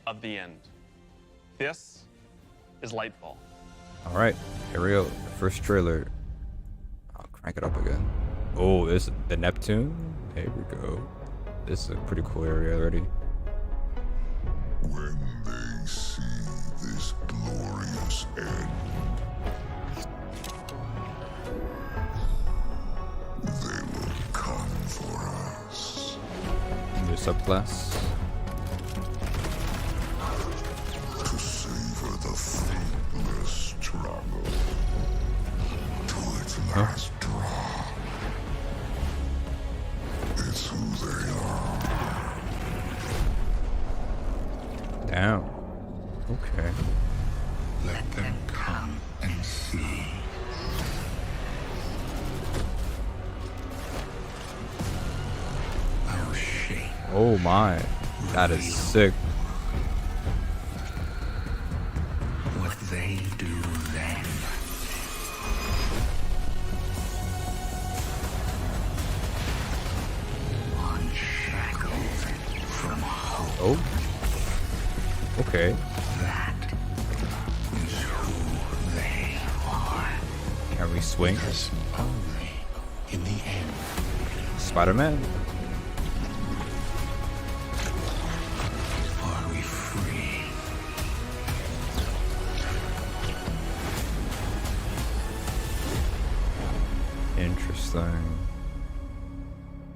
of the end. This is Lightfall. All right, here we go. The first trailer. I'll crank it up again. Oh, this is the Neptune. Here we go. This is a pretty cool area already. When they see this glorious end, they will come for us. New subclass. To savor the fruitless struggle to its last drop. It's who they are. Damn. Okay. Let them come and see. Our shape. Oh my. That is sick. What they do then. Unshackled from hope. Oh. Okay. That is who they are. Can we swing? Because only in the end Spider-Man? are we free. Interesting.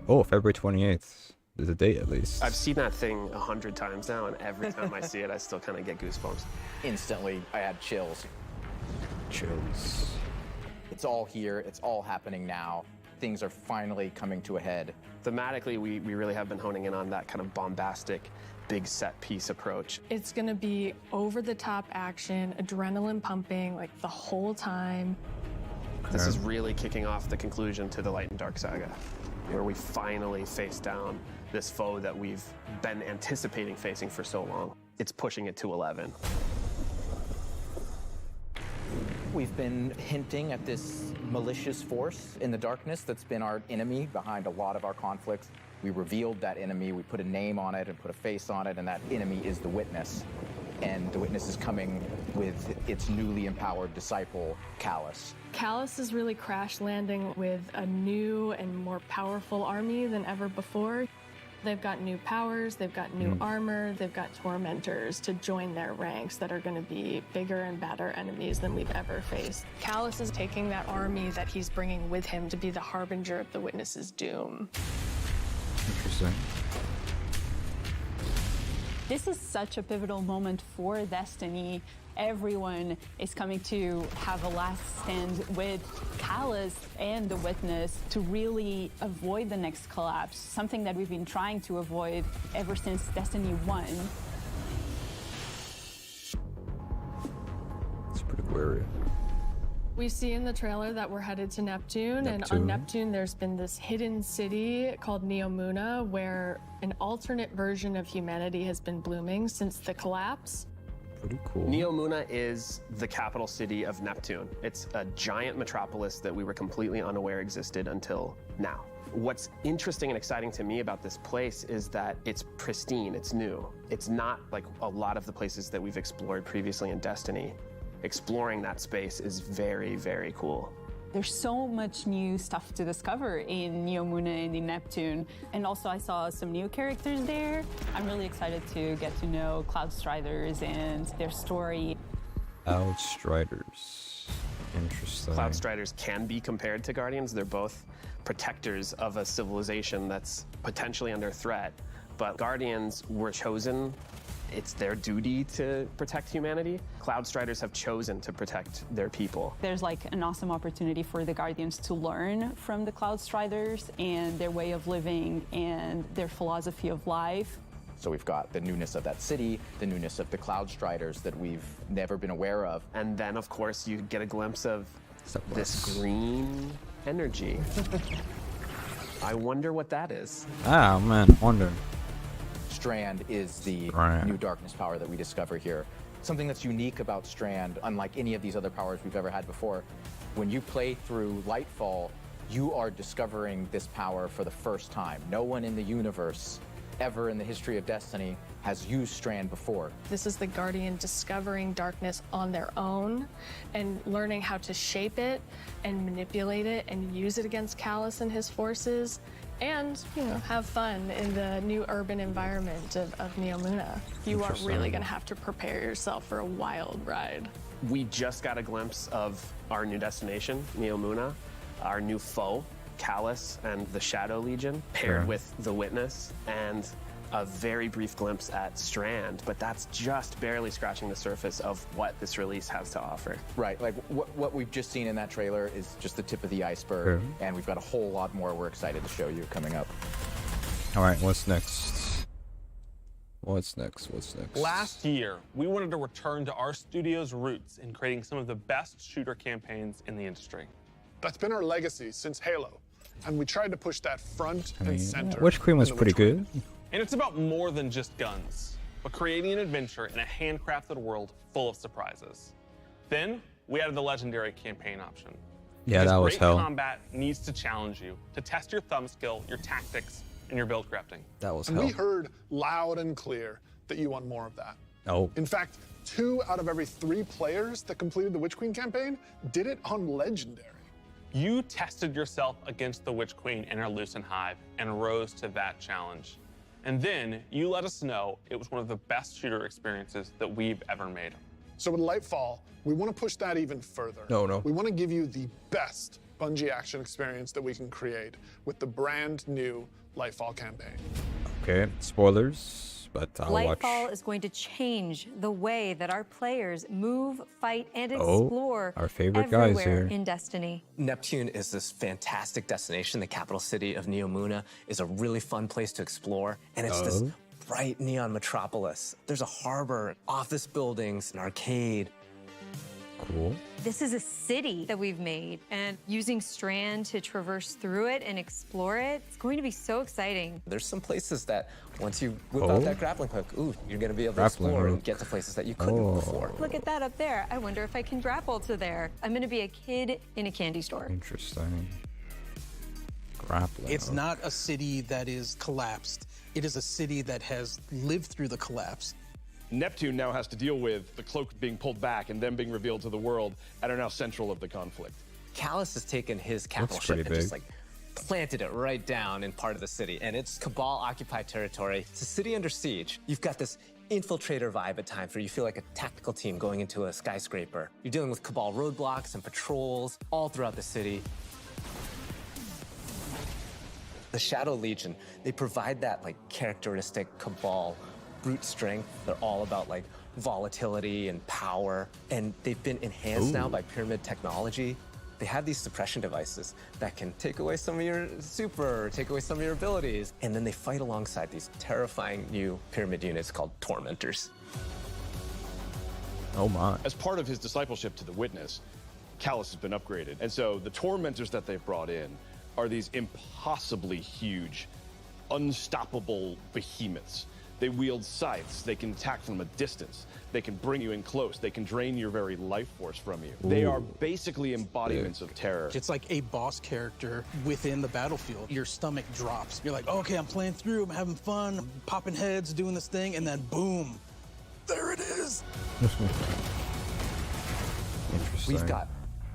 Oh, February 28th. There's a date at least. I've seen that thing 100 times now, and every time I see it, I still kind of get goosebumps. Instantly, I had chills. Chills. It's all here. It's all happening now. Things are finally coming to a head. Thematically, we really have been honing in on that kind of bombastic, big set piece approach. It's gonna be over-the-top action, adrenaline pumping, like the whole time. This is really kicking off the conclusion to the Light and Dark saga, where we finally face down this foe that we've been anticipating facing for so long. It's pushing it to 11. We've been hinting at this malicious force in the darkness that's been our enemy behind a lot of our conflicts. We revealed that enemy, we put a name on it and put a face on it, and that enemy is the Witness. And the Witness is coming with its newly empowered disciple, Callus. Callus is really crash landing with a new and more powerful army than ever before. They've got new powers, they've got new armor, they've got tormentors to join their ranks that are going to be bigger and badder enemies than we've ever faced. Callus is taking that army that he's bringing with him to be the harbinger of the Witness's doom. Interesting. This is such a pivotal moment for Destiny. Everyone is coming to have a last stand with Callus and the Witness to really avoid the next collapse, something that we've been trying to avoid ever since Destiny 1. It's a pretty cool area. We see in the trailer that we're headed to Neptune, and on Neptune there's been this hidden city called Neomuna where an alternate version of humanity has been blooming since the collapse. Pretty cool. Neomuna is the capital city of Neptune. It's a giant metropolis that we were completely unaware existed until now. What's interesting and exciting to me about this place is that it's pristine, it's new. It's not like a lot of the places that we've explored previously in Destiny. Exploring that space is very, very cool. There's so much new stuff to discover in Neomuna and in Neptune. And also I saw some new characters there. I'm really excited to get to know Cloudstriders and their story. Outstriders. Interesting. Cloudstriders can be compared to Guardians. They're both protectors of a civilization that's potentially under threat. But Guardians were chosen. It's their duty to protect humanity. Cloudstriders have chosen to protect their people. There's like an awesome opportunity for the Guardians to learn from the Cloudstriders and their way of living and their philosophy of life. So we've got the newness of that city, the newness of the Cloudstriders that we've never been aware of. And then, of course, you get a glimpse of Subclass. this green energy. I wonder what that is. Ah, man, wonder. Strand is the Strand. new darkness power that we discover here. Something that's unique about Strand, unlike any of these other powers we've ever had before, when you play through Lightfall, you are discovering this power for the first time. No one in the universe, ever in the history of Destiny, has used Strand before. This is the Guardian discovering darkness on their own and learning how to shape it and manipulate it and use it against Callus and his forces and, you know, have fun in the new urban environment of Neomuna. You are really going to have to prepare yourself for a wild ride. We just got a glimpse of our new destination, Neomuna, our new foe, Callus and the Shadow Legion, paired with the Witness, and a very brief glimpse at Strand, but that's just barely scratching the surface of what this release has to offer. Right, like what we've just seen in that trailer is just the tip of the iceberg, and we've got a whole lot more we're excited to show you coming up. All right, what's next? What's next? Last year, we wanted to return to our studio's roots in creating some of the best shooter campaigns in the industry. That's been our legacy since Halo, and we tried to push that front and center. Witch Queen was pretty good. And it's about more than just guns, but creating an adventure in a handcrafted world full of surprises. Then, we added the legendary campaign option. Yeah, that was hell. Combat needs to challenge you, to test your thumb skill, your tactics, and your build crafting. That was and hell. we heard loud and clear that you want more of that. Oh. In fact, 2 out of every 3 players that completed the Witch Queen campaign did it on Legendary. You tested yourself against the Witch Queen and her Lucent Hive and rose to that challenge. And then you let us know it was one of the best shooter experiences that we've ever made. So with Lightfall, we want to push that even further. We want to give you the best Bungie action experience that we can create with the brand new Lightfall campaign. Okay, spoilers, but I'll watch. Lightfall is going to change the way that our players move, fight, and explore our favorite guys everywhere here in Destiny. Neptune is this fantastic destination. The capital city of Neomuna is a really fun place to explore, and it's this bright neon metropolis. There's a harbor, office buildings, an arcade. Cool. This is a city that we've made, and using Strand to traverse through it and explore it, it's going to be so exciting. There's some places that once you whip out that grappling hook, you're going to be able to explore and get to places that you couldn't before. Look at that up there. I wonder if I can grapple to there. I'm going to be a kid in a candy store. Interesting. Grappling. It's not a city that is collapsed. It is a city that has lived through the collapse. Neptune now has to deal with the cloak being pulled back and then being revealed to the world and are now central of the conflict. Callus has taken his capital ship and just like planted it right down in part of the city, and it's Cabal-occupied territory. It's a city under siege. You've got this infiltrator vibe at times where you feel like a tactical team going into a skyscraper. You're dealing with Cabal roadblocks and patrols all throughout the city. The Shadow Legion, they provide that like characteristic Cabal brute strength. They're all about like volatility and power, and they've been enhanced now by Pyramid technology. They have these suppression devices that can take away some of your super, take away some of your abilities, and then they fight alongside these terrifying new Pyramid units called Tormentors. Oh my. As part of his discipleship to the Witness, Callus has been upgraded, and so the Tormentors that they've brought in are these impossibly huge, unstoppable behemoths. They wield scythes, they can attack from a distance, they can bring you in close, they can drain your very life force from you. They are basically embodiments of terror. It's like a boss character within the battlefield. Your stomach drops. You're like, okay, I'm playing through, I'm having fun, I'm popping heads, doing this thing, and then boom, there it is. Interesting. We've got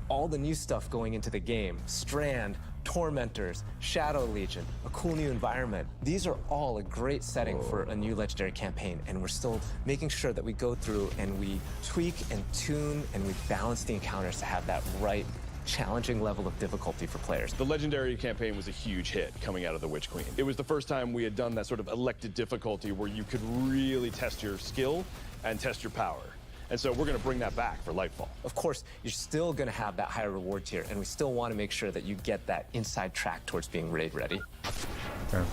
all the new stuff going into the game. Strand, Tormentors, Shadow Legion, a cool new environment. These are all a great setting for a new Legendary campaign, and we're still making sure that we go through and we tweak and tune and we balance the encounters to have that right challenging level of difficulty for players. The Legendary campaign was a huge hit coming out of the Witch Queen. It was the first time we had done that sort of elected difficulty where you could really test your skill and test your power. And so we're going to bring that back for Lightfall. Of course, you're still going to have that higher reward tier, and we still want to make sure that you get that inside track towards being raid ready. Okay.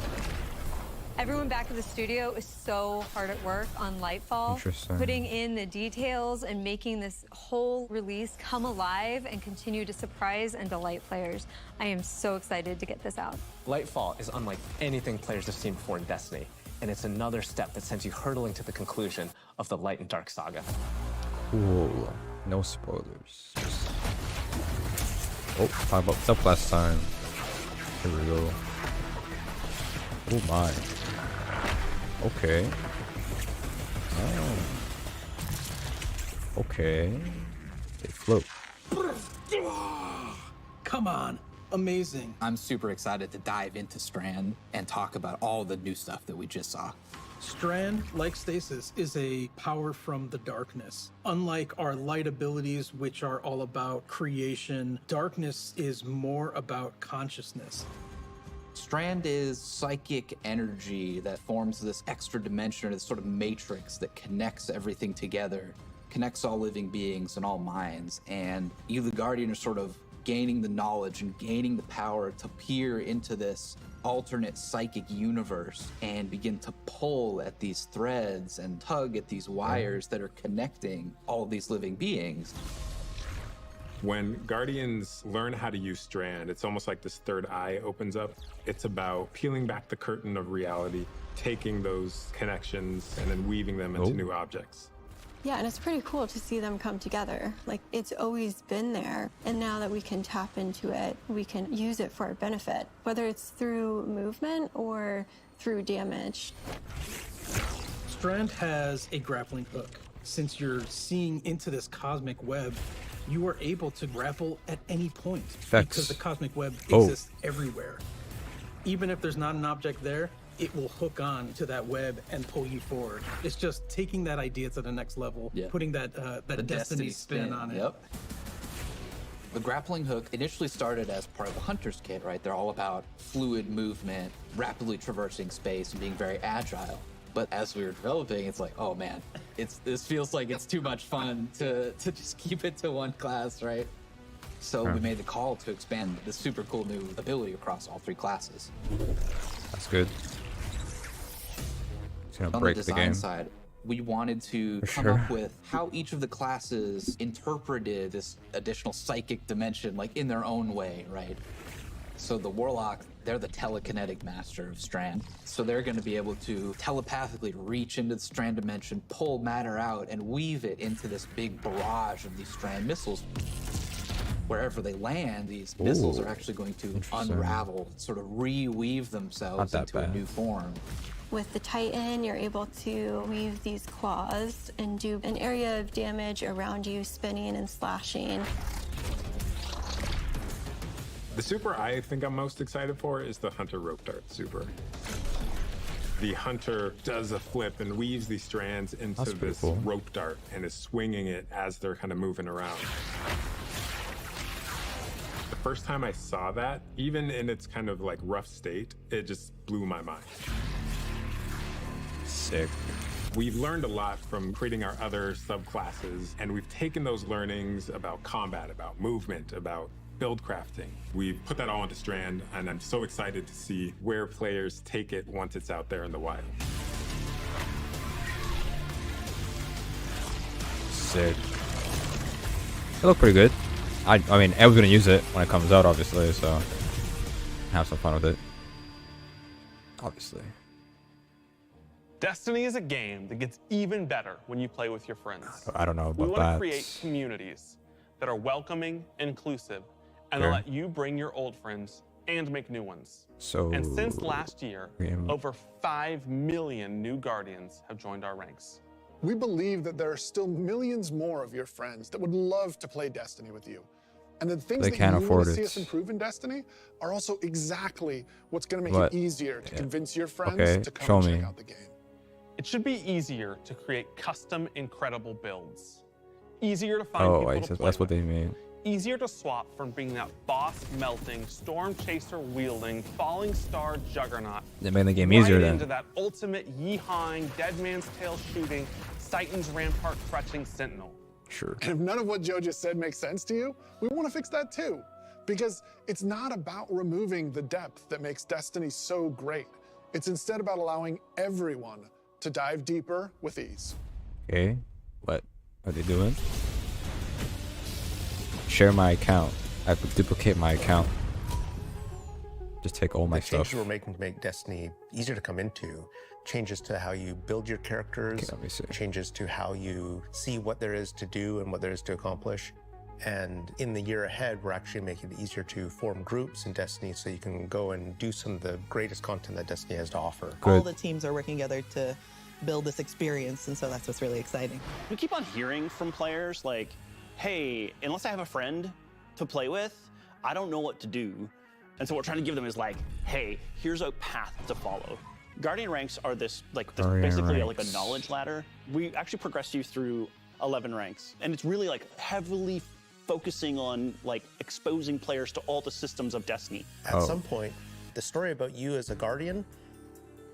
Everyone back at the studio is so hard at work on Lightfall, putting in the details and making this whole release come alive and continue to surprise and delight players. I am so excited to get this out. Lightfall is unlike anything players have seen before in Destiny, and it's another step that sends you hurtling to the conclusion of the Light and Dark saga. Cool. No spoilers. Oh, talk about subclass time. Here we go. Oh my. Okay. Oh. Okay. They float. Come on. Amazing. I'm super excited to dive into Strand and talk about all the new stuff that we just saw. Strand, like Stasis, is a power from the darkness. Unlike our light abilities, which are all about creation, darkness is more about consciousness. Strand is psychic energy that forms this extra dimension, or this sort of matrix that connects everything together, connects all living beings and all minds. And you, the Guardian, are sort of gaining the knowledge and gaining the power to peer into this alternate psychic universe and begin to pull at these threads and tug at these wires that are connecting all these living beings. When Guardians learn how to use Strand, it's almost like this third eye opens up. It's about peeling back the curtain of reality, taking those connections and then weaving them into new objects. Yeah, and it's pretty cool to see them come together. Like, it's always been there, and now that we can tap into it, we can use it for our benefit, whether it's through movement or through damage. Strand has a grappling hook. Since you're seeing into this cosmic web, you are able to grapple at any point because the cosmic web exists everywhere. Even if there's not an object there, it will hook on to that web and pull you forward. It's just taking that idea to the next level, putting that destiny spin on it. Yep. The grappling hook initially started as part of the Hunter's Kit, right? They're all about fluid movement, rapidly traversing space, and being very agile. But as we were developing, it's like, oh man, this feels like it's too much fun to just keep it to one class, right? So we made the call to expand this super cool new ability across all 3 classes. That's good. It's gonna On break the the design game. side, we wanted to come up with how each of the classes interpreted this additional psychic dimension, like in their own way, right? So the Warlock, they're the telekinetic master of Strand. So they're going to be able to telepathically reach into the Strand dimension, pull matter out, and weave it into this big barrage of these Strand missiles. Wherever they land, these missiles are actually going to unravel, sort of reweave themselves into a new form. With the Titan, you're able to weave these claws and do an area of damage around you, spinning and slashing. The super I think I'm most excited for is the Hunter Rope Dart super. The Hunter does a flip and weaves these strands into this rope dart and is swinging it as they're kind of moving around. The first time I saw that, even in its kind of like rough state, it just blew my mind. Sick. We've learned a lot from creating our other subclasses, and we've taken those learnings about combat, about movement, about build crafting. We've put that all into Strand, and I'm so excited to see where players take it once it's out there in the wild. Sick. It looked pretty good. I mean, I was gonna use it when it comes out, obviously, so have some fun with it. Obviously. Destiny is a game that gets even better when you play with your friends. I don't know about that. We want to create communities that are welcoming, inclusive, and let you bring your old friends and make new ones. And since last year, over 5 million new Guardians have joined our ranks. We believe that there are still millions more of your friends that would love to play Destiny with you. And the things that you want to see us improve in Destiny are also exactly what's going to make it easier to convince your friends to come and check out the game. It should be easier to create custom, incredible builds. Easier to find people to play that's what with. they mean. Easier to swap from being that boss-melting, storm-chaser-wielding, falling star juggernaut. They made the game easier then. Into that ultimate yeehawing, dead man's tail shooting, Titan's rampart crutching sentinel. Sure. And if none of what Joe just said makes sense to you, we want to fix that too. Because it's not about removing the depth that makes Destiny so great. It's instead about allowing everyone to dive deeper with ease. Okay, what are they doing? Share my account. I could duplicate my account. Just take all my stuff. The changes we're making to make Destiny easier to come into, changes to how you build your characters, changes to how you see what there is to do and what there is to accomplish. And in the year ahead, we're actually making it easier to form groups in Destiny so you can go and do some of the greatest content that Destiny has to offer. All the teams are working together to build this experience, and so that's what's really exciting. We keep on hearing from players like, hey, unless I have a friend to play with, I don't know what to do. And so what we're trying to give them is like, hey, here's a path to follow. Guardian ranks are basically like a knowledge ladder. We actually progress you through 11 ranks, and it's really like heavily focusing on like exposing players to all the systems of Destiny. At some point, the story about you as a Guardian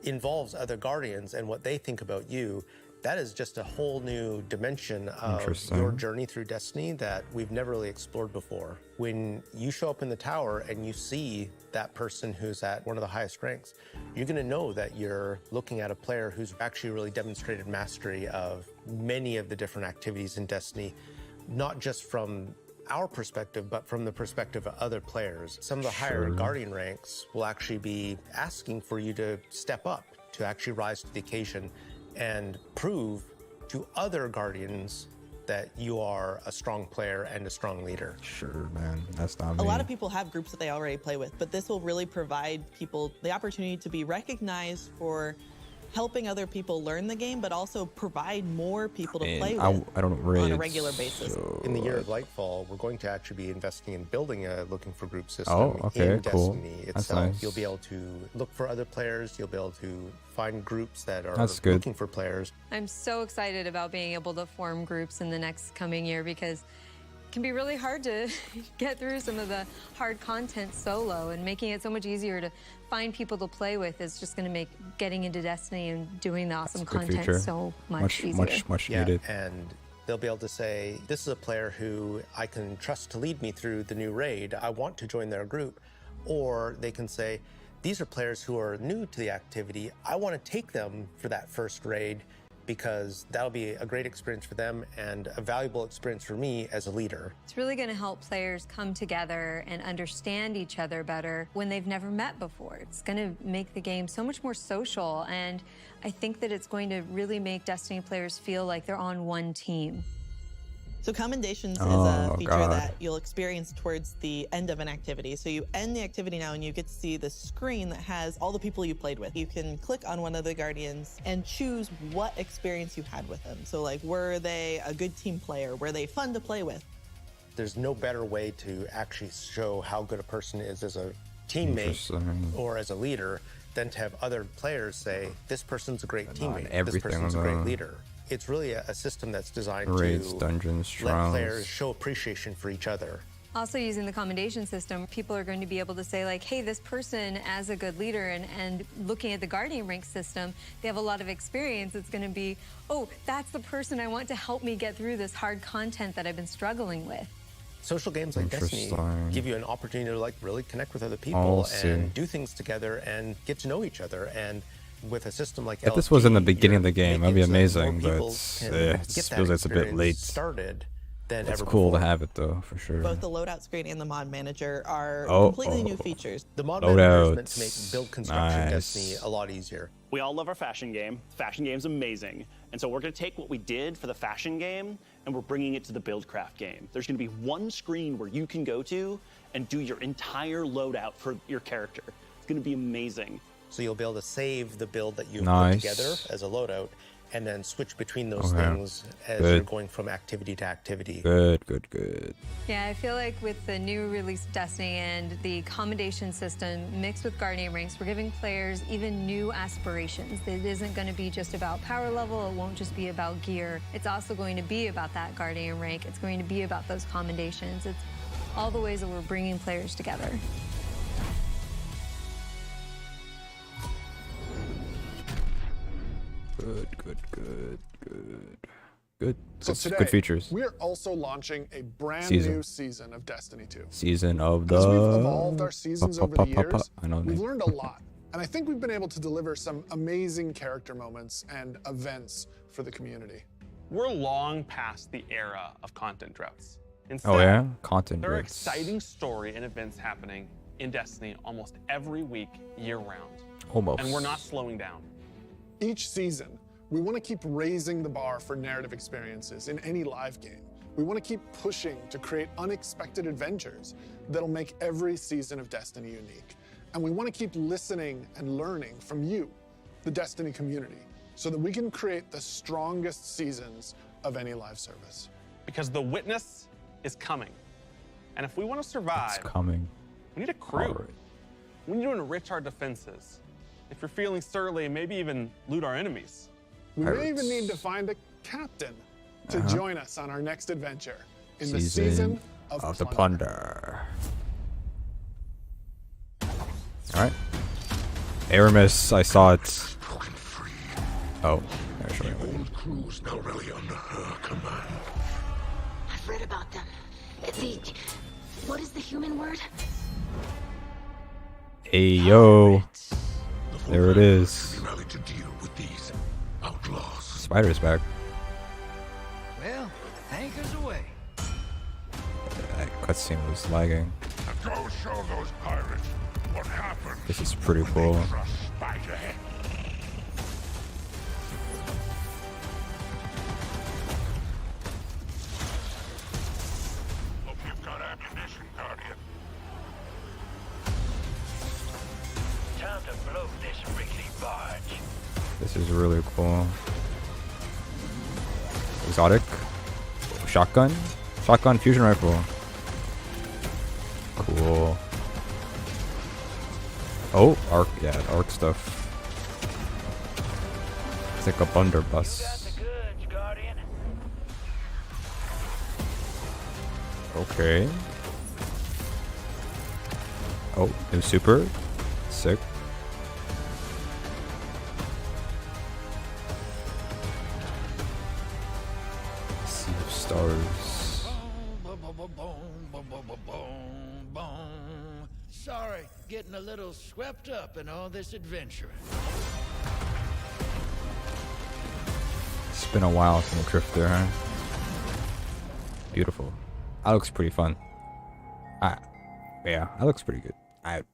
involves other Guardians and what they think about you. That is just a whole new dimension of your journey through Destiny that we've never really explored before. When you show up in the tower and you see that person who's at one of the highest ranks, you're going to know that you're looking at a player who's actually really demonstrated mastery of many of the different activities in Destiny, not just from our perspective, but from the perspective of other players. Some of the higher Guardian ranks will actually be asking for you to step up, to actually rise to the occasion and prove to other Guardians that you are a strong player and a strong leader. Sure, man. That's not me. A lot of people have groups that they already play with, but this will really provide people the opportunity to be recognized for helping other people learn the game, but also provide more people to play with I don't raid, on a regular basis. In the year of Lightfall, we're going to actually be investing in building a looking for group system in Destiny itself. Nice. You'll be able to look for other players. You'll be able to find groups that are looking for players. I'm so excited about being able to form groups in the next coming year because it can be really hard to get through some of the hard content solo, and making it so much easier to find people to play with is just going to make getting into Destiny and doing the awesome content so much easier. Much needed. And they'll be able to say, this is a player who I can trust to lead me through the new raid. I want to join their group. Or they can say, these are players who are new to the activity. I want to take them for that first raid because that'll be a great experience for them and a valuable experience for me as a leader. It's really going to help players come together and understand each other better when they've never met before. It's going to make the game so much more social, and I think that it's going to really make Destiny players feel like they're on one team. So commendations is a feature that you'll experience towards the end of an activity. So you end the activity now and you get to see the screen that has all the people you played with. You can click on one of the Guardians and choose what experience you had with them. So like, were they a good team player? Were they fun to play with? There's no better way to actually show how good a person is as a teammate or as a leader than to have other players say, this person's a great teammate, this person's a great leader. It's really a system that's designed to dungeons, let players show appreciation for each other. Also, using the commendation system, people are going to be able to say like, hey, this person as a good leader, and looking at the Guardian rank system, they have a lot of experience. It's going to be, oh, that's the person I want to help me get through this hard content that I've been struggling with. Social games like Destiny give you an opportunity to like really connect with other people and do things together and get to know each other. And with a system like if this was in the beginning of the game, that'd be amazing, but it feels like it's a bit late. It's cool to have it though, for sure. Both the loadout screen and the mod manager are completely new features. The mod manager is meant to make build construction Destiny a lot easier. We all love our fashion game. Fashion game's amazing. And so we're going to take what we did for the fashion game and we're bringing it to the buildcraft game. There's going to be one screen where you can go to and do your entire loadout for your character. It's going to be amazing. So you'll be able to save the build that you've put together as a loadout and then switch between those things as you're going from activity to activity. Good. Yeah, I feel like with the new release of Destiny and the commendation system mixed with Guardian ranks, we're giving players even new aspirations. It isn't going to be just about power level. It won't just be about gear. It's also going to be about that Guardian rank. It's going to be about those commendations. It's all the ways that we're bringing players together. Good. So today, good features. We are also launching a brand new season of Destiny 2. Season of the... As we've evolved our seasons over the years, we've learned a lot. And I think we've been able to deliver some amazing character moments and events for the community. We're long past the era of content droughts. Instead, content there are droughts. exciting story and events happening in Destiny almost every week, year-round. And we're not slowing down. Each season, we want to keep raising the bar for narrative experiences in any live game. We want to keep pushing to create unexpected adventures that'll make every season of Destiny unique. And we want to keep listening and learning from you, the Destiny community. so that we can create the strongest seasons of any live service. Because the witness is coming. And if we want to survive, It's coming. we need a crew. All right. We need to enrich our defenses. If you're feeling surly, maybe even loot our enemies. We may even need to find a captain to join us on our next adventure in the season of the Plunder. All right. Aramis, I saw it. Oh, the old crew's now really under her command. I've read about them. What is the human word? Hey, yo. There it is. Rally to deal with these outlaws. Spider's back. Well, anchors away. That cutscene was lagging. Go show those pirates what happened. This is pretty cool. Spider. Hope you've got ammunition, Guardian. Time to blow this rickety barge. This is really cool. Exotic. Shotgun. Shotgun fusion rifle. Cool. Oh, arc. Yeah, arc stuff. It's like a blunderbuss. Okay. Oh, new super. Sick. Sea of Stars. Sorry, getting a little swept up in all this adventuring. It's been a while since a Drifter, huh? Beautiful. That looks pretty fun. Yeah, that looks pretty good.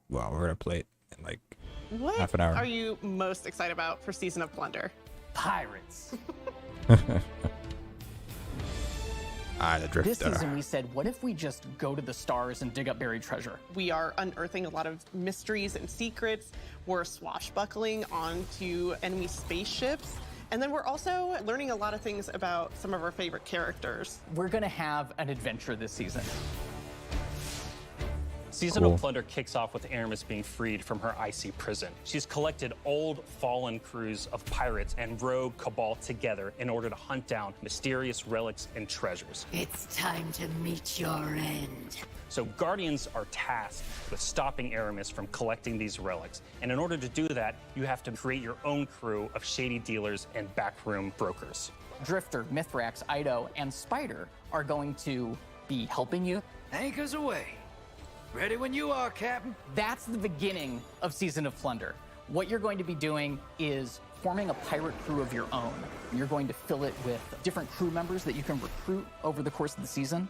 Well, we're gonna play it in like half an hour. What are you most excited about for Season of Plunder? Pirates. The Drifter. This season we said, what if we just go to the stars and dig up buried treasure? We are unearthing a lot of mysteries and secrets. We're swashbuckling onto enemy spaceships. And then we're also learning a lot of things about some of our favorite characters. We're gonna have an adventure this season. Season of Plunder kicks off with Aramis being freed from her icy prison. She's collected old, fallen crews of pirates and rogue cabal together in order to hunt down mysterious relics and treasures. It's time to meet your end. So Guardians are tasked with stopping Aramis from collecting these relics. And in order to do that, you have to create your own crew of shady dealers and backroom brokers. Drifter, Mithrax, Ido, and Spider are going to be helping you. Anchors away. Ready when you are, Captain. That's the beginning of Season of Plunder. What you're going to be doing is forming a pirate crew of your own. You're going to fill it with different crew members that you can recruit over the course of the season.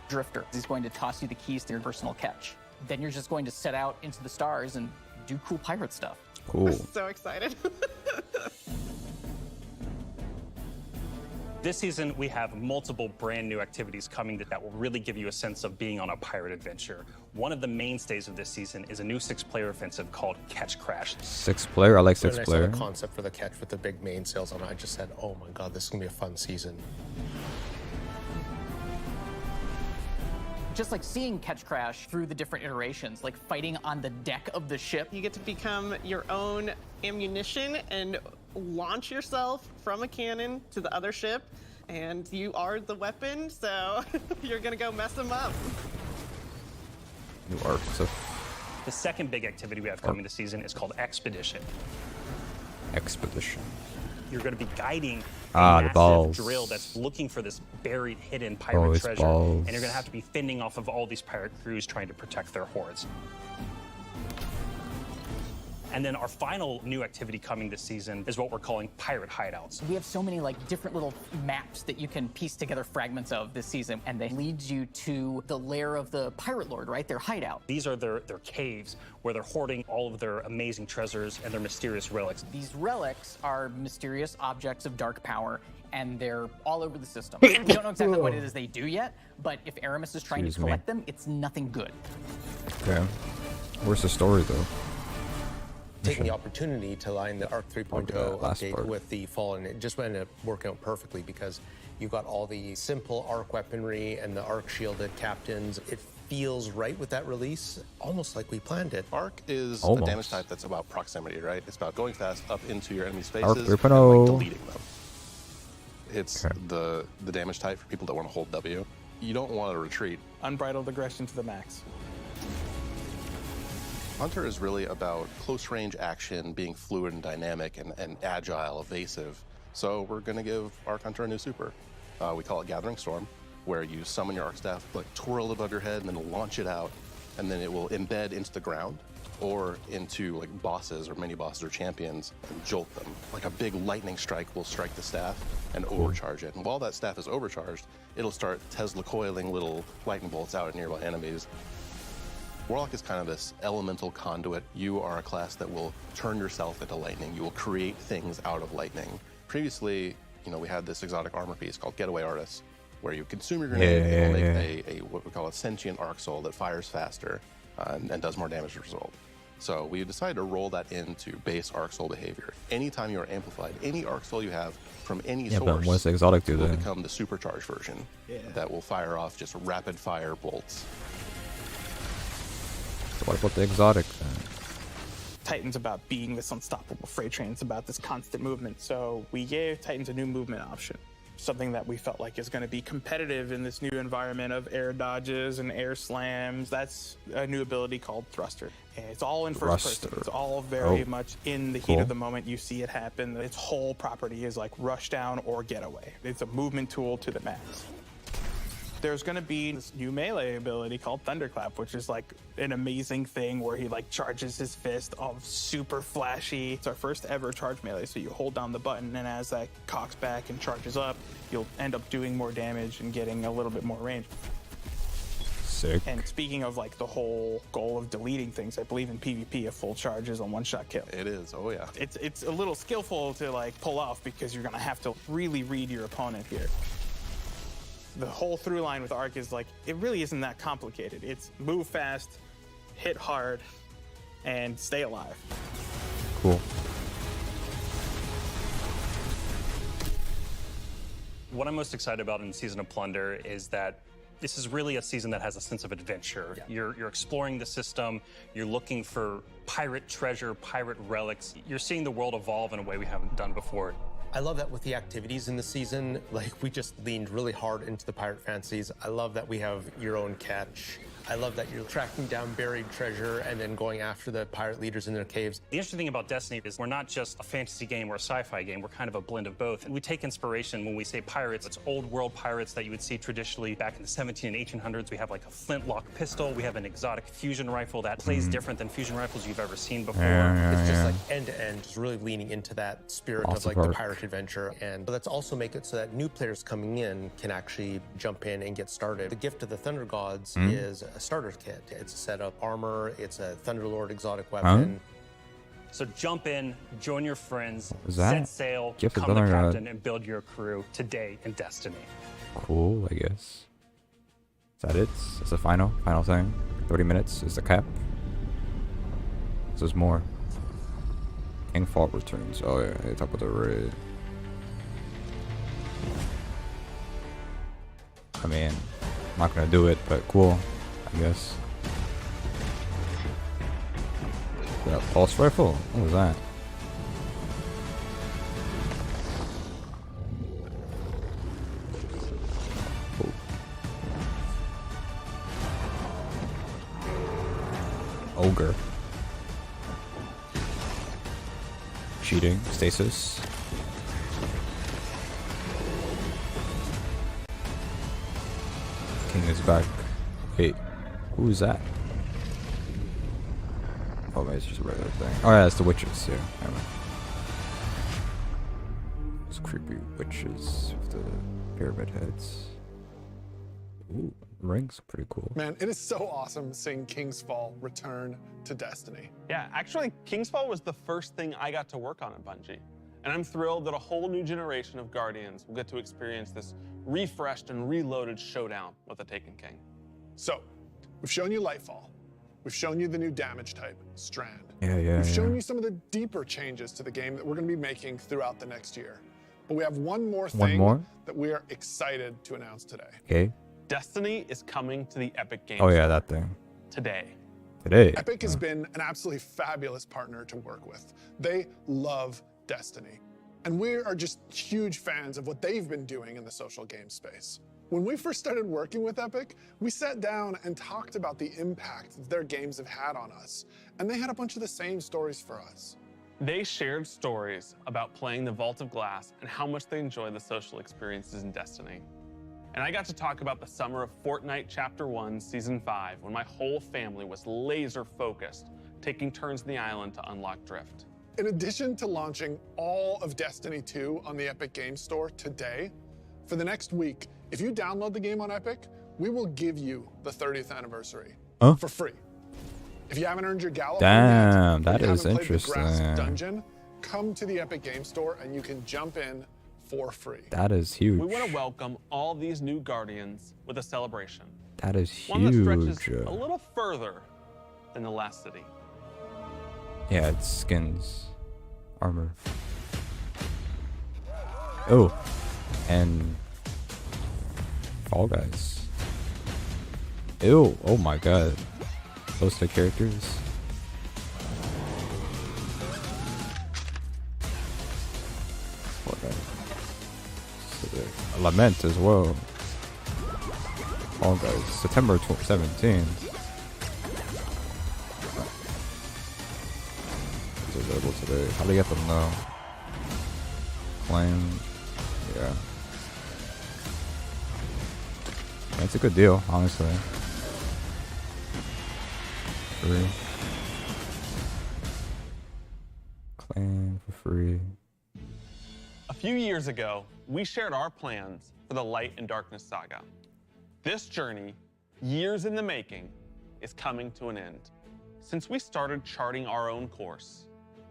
Drifter is going to toss you the keys to your personal catch. Then you're just going to set out into the stars and do cool pirate stuff. Cool. I'm so excited. This season, we have multiple brand new activities coming that will really give you a sense of being on a pirate adventure. One of the mainstays of this season is a new 6-player offensive called Catch Crash. 6-player? I like 6-player. When I saw the concept for the catch with the big mainsails on it, I just said, oh my god, this is going to be a fun season. Just like seeing Catch Crash through the different iterations, like fighting on the deck of the ship. You get to become your own ammunition and launch yourself from a cannon to the other ship, and you are the weapon, so you're gonna go mess them up. New arc stuff. The second big activity we have coming this season is called Expedition. Expedition. You're going to be guiding the a massive balls. drill that's looking for this buried, hidden pirate it's treasure. balls. And you're going to have to be fending off of all these pirate crews trying to protect their hoards. And then our final new activity coming this season is what we're calling pirate hideouts. We have so many like different little maps that you can piece together fragments of this season, and they lead you to the lair of the pirate lord, right? Their hideout. These are their caves where they're hoarding all of their amazing treasures and their mysterious relics. These relics are mysterious objects of dark power, and they're all over the system. We don't know exactly what it is they do yet, but if Aramis is trying to collect them, it's nothing good. Okay. Where's the story though? taking the opportunity to line the Arc 3.0 update with the Fallen. It just ended up working out perfectly because you got all the simple Arc weaponry and the Arc shielded captains. It feels right with that release, almost like we planned it. Arc is a damage type that's about proximity, right? It's about going fast up into your enemy's faces Arc and 3.0. like, deleting them. It's the damage type for people that want to hold W. You don't want to retreat. Unbridled aggression to the max. Hunter is really about close range action, being fluid and dynamic and agile, evasive. So we're going to give Arc Hunter a new super. We call it Gathering Storm, where you summon your Arc Staff, like twirl it above your head, and then launch it out, and then it will embed into the ground or into like bosses or mini bosses or champions and jolt them. Like a big lightning strike will strike the staff and overcharge it. And while that staff is overcharged, it'll start Tesla coiling little lightning bolts out at nearby enemies. Warlock is kind of this elemental conduit. You are a class that will turn yourself into lightning. You will create things out of lightning. Previously, we had this exotic armor piece called Getaway Artist, where you consume your grenade and it'll make a what we call a sentient arc soul that fires faster and does more damage as a result. So we decided to roll that into base arc soul behavior. Anytime you are amplified, any arc soul you have from any source but what's the exotic do will then? become the supercharged version that will fire off just rapid fire bolts. So what about the exotic then? Titan's about being this unstoppable freight train. It's about this constant movement. So we gave Titans a new movement option, something that we felt like is going to be competitive in this new environment of air dodges and air slams. That's a new ability called Thruster. And it's all in first person. It's all very much in the heat of the moment. You see it happen. Its whole property is like rush down or getaway. It's a movement tool to the max. There's going to be this new melee ability called Thunderclap, which is like an amazing thing where he like charges his fist, all super flashy. It's our first ever charge melee, so you hold down the button, and as that cocks back and charges up, you'll end up doing more damage and getting a little bit more range. Sick. And speaking of like the whole goal of deleting things, I believe in PvP a full charge is a one-shot kill. It is, oh yeah. It's a little skillful to like pull off because you're going to have to really read your opponent here. The whole through line with Arc is like, it really isn't that complicated. It's move fast, hit hard, and stay alive. Cool. What I'm most excited about in Season of Plunder is that this is really a season that has a sense of adventure. Yeah. You're exploring the system, you're looking for pirate treasure, pirate relics. You're seeing the world evolve in a way we haven't done before. I love that with the activities in the season, like we just leaned really hard into the pirate fantasies. I love that we have your own catch. I love that you're tracking down buried treasure and then going after the pirate leaders in their caves. The interesting thing about Destiny is we're not just a fantasy game or a sci-fi game, we're kind of a blend of both. And we take inspiration when we say pirates. It's old world pirates that you would see traditionally back in the 17 and 1800s. We have like a flintlock pistol, we have an exotic fusion rifle that plays different than fusion rifles you've ever seen before. It's just like end to end, just really leaning into that spirit of like the pirate adventure. And let's also make it so that new players coming in can actually jump in and get started. The gift of the Thunder Gods is a starter kit. It's a set of armor, it's a Thunderlord exotic weapon. So jump in, join your friends, set sail, gift become the captain, and build your crew today in Destiny. Cool, I guess. Is that it? It's the final thing. 30 minutes is the cap. There's more. King Fault returns. Oh yeah, they talk about the raid. I mean, I'm not gonna do it, but cool, I guess. Yeah, pulse rifle. What was that? Oh. Ogre. Cheating. Stasis. King is back. Wait, who is that? Oh, maybe it's just a regular thing. Oh yeah, it's the witches. Yeah, anyway. Those creepy witches with the pyramid heads. Ooh, rings, pretty cool. Man, it is so awesome seeing King's Fall return to Destiny. Yeah, actually, King's Fall was the first thing I got to work on at Bungie. And I'm thrilled that a whole new generation of Guardians will get to experience this refreshed and reloaded showdown with the Taken King. So, we've shown you Lightfall. We've shown you the new damage type, Strand. Yeah. We've shown you some of the deeper changes to the game that we're going to be making throughout the next year. But we have one more thing that we are excited to announce today. Okay. Destiny is coming to the Epic Games Oh yeah, Store that thing. today. Epic has been an absolutely fabulous partner to work with. They love Destiny. And we are just huge fans of what they've been doing in the social game space. When we first started working with Epic, we sat down and talked about the impact that their games have had on us. And they had a bunch of the same stories for us. They shared stories about playing the Vault of Glass and how much they enjoy the social experiences in Destiny. And I got to talk about the summer of Fortnite Chapter 1, Season 5, when my whole family was laser focused, taking turns in the island to unlock Drift. In addition to launching all of Destiny 2 on the Epic Games Store today, for the next week, if you download the game on Epic, we will give you the 30th anniversary for free. If you haven't earned your Gallop Damn, yet, that you is haven't played the interesting. Grass Dungeon, come to the Epic Games Store and you can jump in for free. That is huge. We want to welcome all these new Guardians with a celebration. That is One that huge. stretches a little further than the last city. Yeah, it's skins, armor. Oh, and Fall Guys. Ew, oh my god. Those two characters. Lament as well. Fall Guys, September 17th. It's available today. How do you get them though? Claim, yeah. It's a good deal, honestly. Free. Claim for free. A few years ago, we shared our plans for the Light and Darkness saga. This journey, years in the making, is coming to an end. Since we started charting our own course,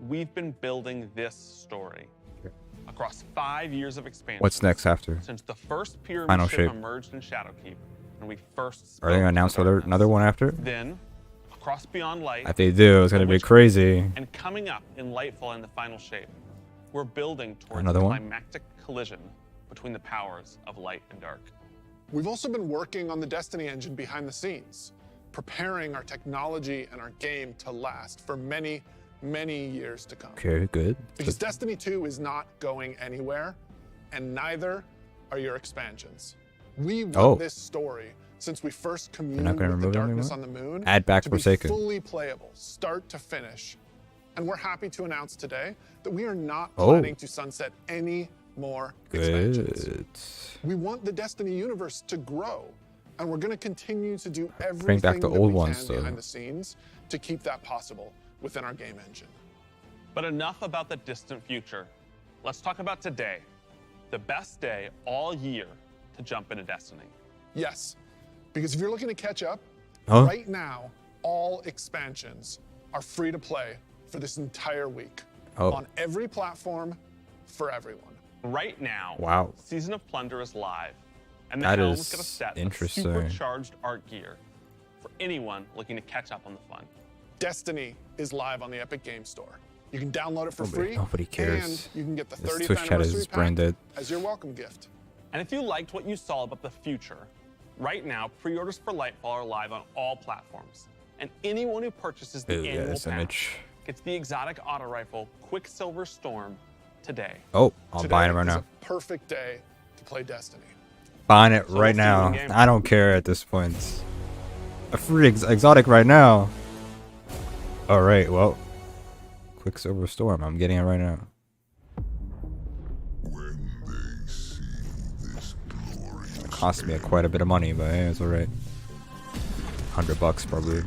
we've been building this story. Across 5 years of expansion. What's next after? Since the first pyramid Final ship shape. emerged in Shadowkeep, and we first Are they gonna announce another one after? Then, across Beyond Light. If they do, it's gonna be crazy. And coming up in Lightfall in the final shape, we're building towards Another a one? climactic collision between the powers of light and dark. We've also been working on the Destiny engine behind the scenes, preparing our technology and our game to last for many, many years to come. Okay, good. Because Destiny 2 is not going anywhere, and neither are your expansions. We want this story, since we first communed with the darkness on the moon, Add back to be Forsaken. fully playable, start to finish. And we're happy to announce today that we are not planning to sunset any more expansions. Good. We want the Destiny universe to grow, and we're going to continue to do Bring everything back the that old we ones, can though. behind the scenes to keep that possible within our game engine. But enough about the distant future. Let's talk about today, the best day all year to jump into Destiny. Yes, because if you're looking to catch up, Huh? right now, all expansions are free to play for this entire week on every platform for everyone. Right now, Wow. Season of Plunder is live, and the That helm's is got a set interesting. of supercharged art gear for anyone looking to catch up on the fun. Destiny is live on the Epic Games Store. You can download it for Nobody- free, nobody cares. and you can get the This 30th Twitch chat anniversary is pack branded. as your welcome gift. And if you liked what you saw about the future, right now, pre-orders for Lightfall are live on all platforms. And anyone who purchases the Ooh, yeah, annual this pass image. gets the exotic auto rifle Quicksilver Storm today. Oh, I'm Today buying it right is now. a perfect day to play Destiny. Buying it So right we'll see you now. in game. I don't care at this point. A free exotic right now. All right, well, Quicksilver Storm. I'm getting it right now. It cost me quite a bit of money, but hey, it's all right. $100 probably.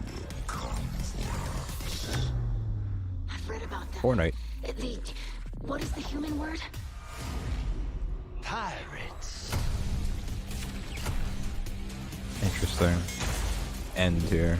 I've read about them. Fortnite. What is the human word? Pirates. Interesting. End here.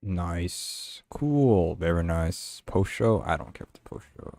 Nice. Cool. Very nice. Post show? I don't care about the post show.